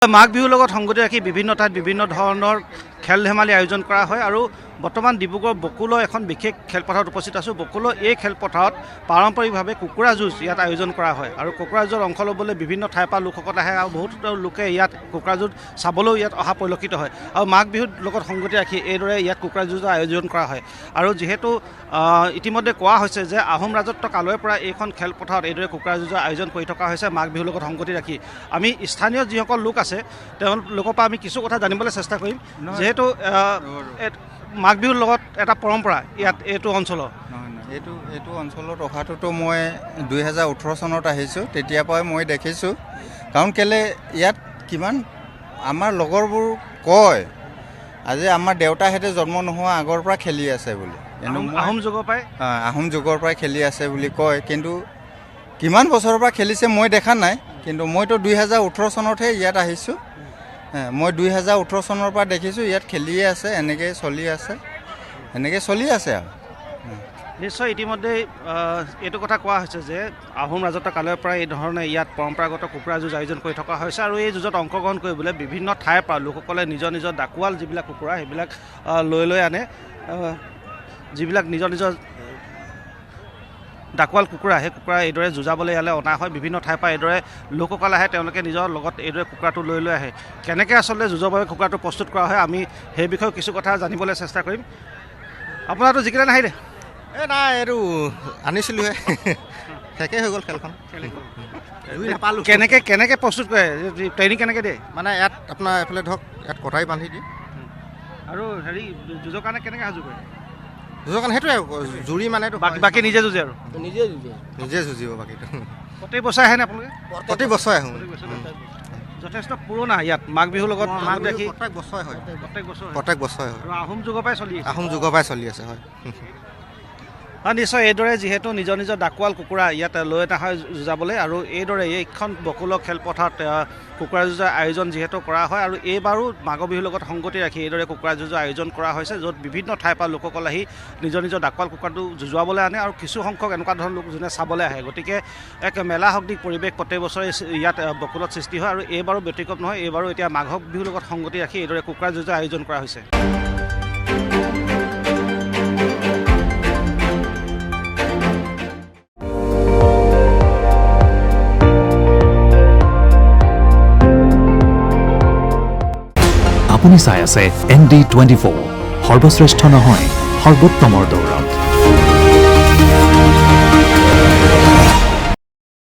মাঘ বিহুৰ লগত সংগতি ৰাখি বিভিন্ন ঠাইত বিভিন্ন ধৰণৰ খেল ধেমালি আয়োজন কৰা হয় আৰু বৰ্তমান ডিব্ৰুগড় বকুলৰ এখন বিশেষ খেলপথাৰত উপস্থিত আছোঁ। বকুলৰ এই খেলপথাৰত পাৰম্পৰিকভাৱে কুকুৰা যুঁজ ইয়াত আয়োজন কৰা হয় আৰু কুকুৰা যুঁজত অংশ ল'বলৈ বিভিন্ন ঠাইৰ পৰা লোকসকল আহে আৰু বহুত লোকে ইয়াত কুকুৰা যুঁজ চাবলৈও ইয়াত অহা পৰিলক্ষিত হয় আৰু মাঘ বিহুৰ লগত সংগতি ৰাখি এইদৰে ইয়াত কুকুৰা যুঁজৰ আয়োজন কৰা হয়। আৰু যিহেতু ইতিমধ্যে কোৱা হৈছে যে আহোম ৰাজত্ব কালৰে পৰা এইখন খেলপথাৰত এইদৰে কুকুৰা যুঁজৰ আয়োজন কৰি থকা হৈছে মাঘ বিহুৰ লগত সংগতি ৰাখি। আমি স্থানীয় যিসকল লোক আছে তেওঁলোকৰ পৰা আমি কিছু কথা জানিবলৈ চেষ্টা কৰিম। যিহেতু মাঘ বিহুৰ লগত এটা পৰম্পৰা ইয়াত এইটো অঞ্চলৰ এইটো অঞ্চলত অহাটোতো মই 2018 চনত আহিছোঁ, তেতিয়াৰ পৰাই মই দেখিছোঁ। কাৰণ কেলৈ ইয়াত কিমান আমাৰ লগৰবোৰ কয় আজি আমাৰ দেউতাহঁতে জন্ম নোহোৱা আগৰ পৰা খেলি আছে বুলি, আহোম যুগৰ পৰাই খেলি আছে বুলি কয়। কিন্তু কিমান বছৰৰ পৰা খেলিছে মই দেখা নাই, কিন্তু মইতো 2018 চনতহে ইয়াত আহিছোঁ। মই 2018 চনৰ পৰা দেখিছোঁ ইয়াত খেলিয়ে আছে, এনেকৈ চলি আছে আৰু নিশ্চয়। ইতিমধ্যে এইটো কথা কোৱা হৈছে যে আহোম ৰাজত্ব কালৰ পৰা এই ধৰণে ইয়াত পৰম্পৰাগত কুকুৰা যুঁজ আয়োজন কৰি থকা হৈছে আৰু এই যুঁজত অংশগ্ৰহণ কৰিবলৈ বিভিন্ন ঠাইৰ পৰা লোকসকলে নিজৰ নিজৰ ডাকুৱাল যিবিলাক কুকুৰা সেইবিলাক লৈ আনে। যিবিলাক নিজৰ ডাকুৱাল কুকুৰা সেই কুকুৰা এইদৰে যুঁজাবলৈ ইয়ালৈ অনা হয়। বিভিন্ন ঠাইৰ পৰা এইদৰে লোকসকল আহে, তেওঁলোকে নিজৰ লগত এইদৰে কুকুৰাটো লৈ আহে। কেনেকৈ আচলতে যুঁজৰ বাবে কুকুৰাটো প্ৰস্তুত কৰা হয় আমি সেই বিষয়ে কিছু কথা জানিবলৈ চেষ্টা কৰিম। আপোনাৰতো জিকিলে নাহিলে? নাই, এইটো আনিছিলোঁহে, শেষেই হৈ গ'ল খেলখন। নাপালোঁ। কেনেকৈ প্ৰস্তুত কৰে, ট্ৰেইনিং কেনেকৈ দিয়ে? মানে ইয়াত আপোনাৰ এইফালে ধৰক ইয়াত কটাৰী বান্ধি দিয়ে আৰু যুঁজৰ কাৰণে কেনেকৈ সাজু কৰে? যুঁজৰ কাৰণে সেইটোৱে জুৰি মানে বাকী নিজে যুঁজে আৰু নিজে যুঁজিব। বাকীটো প্ৰত্যেক বছৰে আহেনে আপোনালোকে? প্ৰতি বছৰে আহোঁ। যথেষ্ট পুৰণা ইয়াত মাঘ বিহুৰ লগত প্ৰত্যেক বছৰে হয়। আৰু আহোম যুগৰ পৰাই চলি আছে। আহোম যুগৰ পৰাই চলি আছে, হয়। নিশ্চয় এইদৰে যিহেতু নিজৰ নিজৰ ডাকুৱাল কুকুৰা ইয়াত লৈ অনা হয় যুঁজাবলৈ আৰু এইদৰে এইখন বকুলৰ খেলপথাৰত কুকুৰা যুঁজৰ আয়োজন যিহেতু কৰা হয় আৰু এইবাৰো মাঘ বিহুৰ লগত সংগতি ৰাখি এইদৰে কুকুৰা যুঁজৰ আয়োজন কৰা হৈছে, য'ত বিভিন্ন ঠাইৰ পৰা লোকসকল আহি নিজৰ নিজৰ ডাকুৱাল কুকুৰাটো যুঁজুৱাবলৈ আনে আৰু কিছু সংখ্যক এনেকুৱা ধৰণৰ লোক যোনে চাবলৈ আহে। গতিকে এক মেলা সদৃশ পৰিৱেশ প্ৰত্যেক বছৰে ইয়াত বকুলত সৃষ্টি হয় আৰু এইবাৰো ব্যতিক্ৰম নহয়। এইবাৰো এতিয়া মাঘ বিহুৰ লগত সংগতি ৰাখি এইদৰে কুকুৰা যুঁজৰ আয়োজন কৰা হৈছে। আপুনি চাই আছে ND24, সৰ্বশ্ৰেষ্ঠ নহয় সৰ্বোত্তমৰ দৌৰত।